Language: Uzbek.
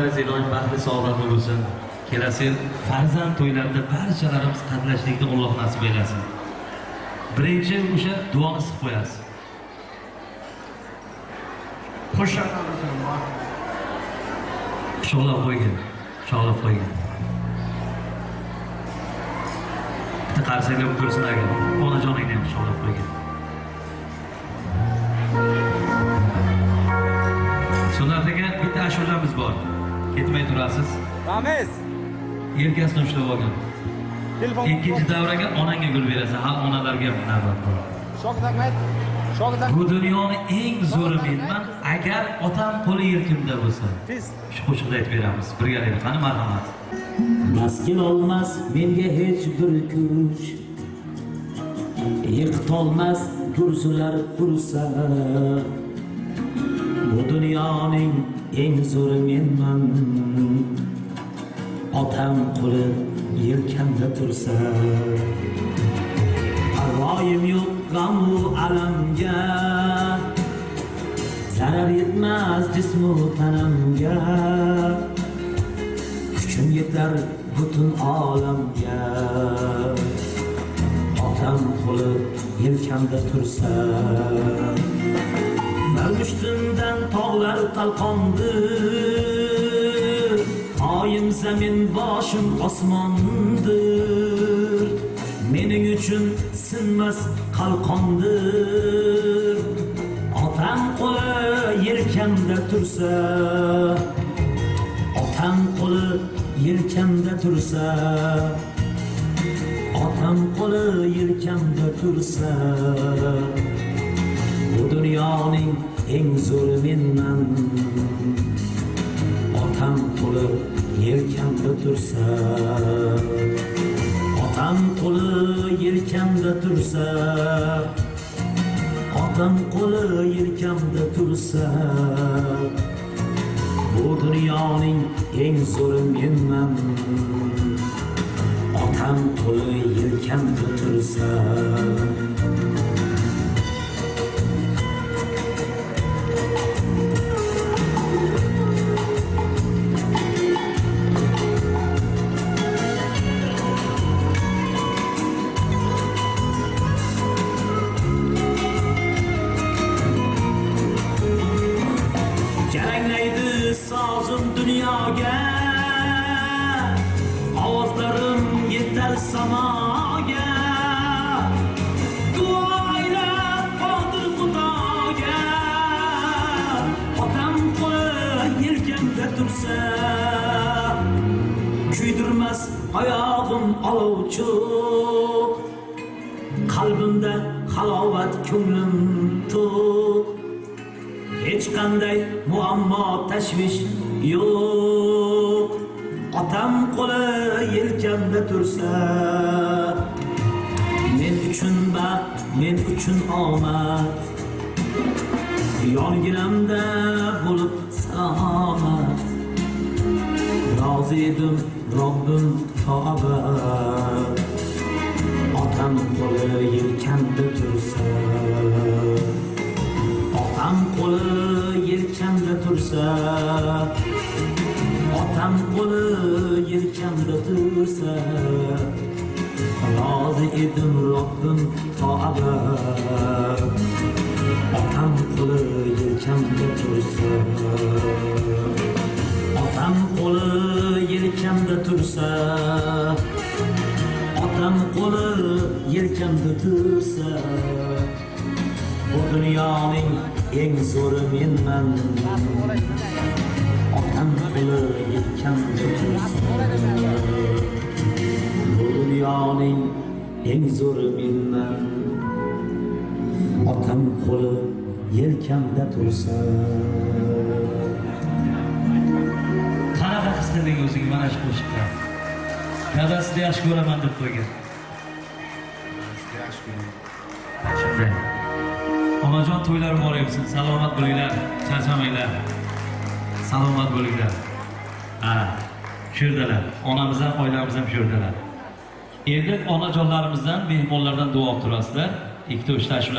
Iloyim baxtli saodatli bo'lsin. Kelasi yil farzand to'ylarida barchalarimiz qatnashlikni Alloh nasib eylesin. Birinchi o'sha duoni siqib qo'yasiz. Quchoqlab qo'ygan. Quchoqlab qo'ygan. Bitta qarsanglab tursin agar. Onajoningni ham quchoqlab qo'ygan. Sonatiga bitta ashulamiz bor. Ketmay turasiz. Ramiz. Yelkasidan ushlab olgan. Ikkinchi davraga onangga gul berasan. Ha, onalarga navbat bor. Shokit Ahmed. Shokit Ahmed. Bu dunyoni eng zo'ri menman, agar otam qo'li yelkimda bo'lsa. Shu qo'shiqda aytib beramiz. Birgalikda qani marhamat. Maskin olmas menga hech bir kuch, yiqitolmas gurzular qursa. Bu dunyoning eng zo'ri menman, otam qo'li yelkamda tursa. Parvoyim yo'q g'am-u alamga, zarar yetmas jismu tanamga. Kuchim yetar butun olamga, otam qo'li yelkamda tursa. Mavjudimdan tog'lar talqondir, oyim zamin boshim osmondir. Mening uchun sinmas qalqondir, otam qo'li yelkamda tursa. Otam qo'li yelkamda tursa. Otam qo'li yelkamda tursa. Bu dunyoning eng zo'ri menman, otam qo'li yelkamda tursa. Otam qo'li yelkamda tursa. Otam qo'li yelkamda tursa. Bu dunyoning eng zo'ri menman, otam qo'li yelkamda tursa. Jaranglaydi sozim dunyoga, ovozlarim yetar samoga. Duolar qodir Xudoga, otam qo'li yelkamda tursa. Kuydirmas oyog'im olovchoq, qalbimda halovat ko'nglim to'q. Hech qanday muammo tashvish yo'q, otam qo'li yelkamda tursa. Men uchun baxt, men uchun omad, yonginamda bo'lib salomat. Rozi edim Robbim to'g'ri, otam qo'li yelkamda tursa. Otam qo'li yelkamda tursa. Otam qo'li yelkamda tursa. Rozi edim Robbim to'g'ri, otam qo'li yelkamda tursa. Otam qo'li yelkamda tursa. Otam qo'li yelkamda tursa. Bu dunyoning eng zo'ri menman, otam qo'li yelkamda tursa. Bu dunyoning eng zo'ri menman, otam qo'li yelkamda tursa. Qanaqa his qilding o'zing mana shu qo'shiqda? Dadasini yaxshi ko'raman deb qo'ygan. Shunday. Onajon to'ylar muborak bo'lsin. Salomat bo'linglar, charchamanglar. Salomat bo'linglar. Ha, shu yerdalar. Onamiz ham, oilamiz ham shu yerdalar. Endi onajonlarimizdan, mehmonlardan duo olib turasizlar. Ikkita uchta ashula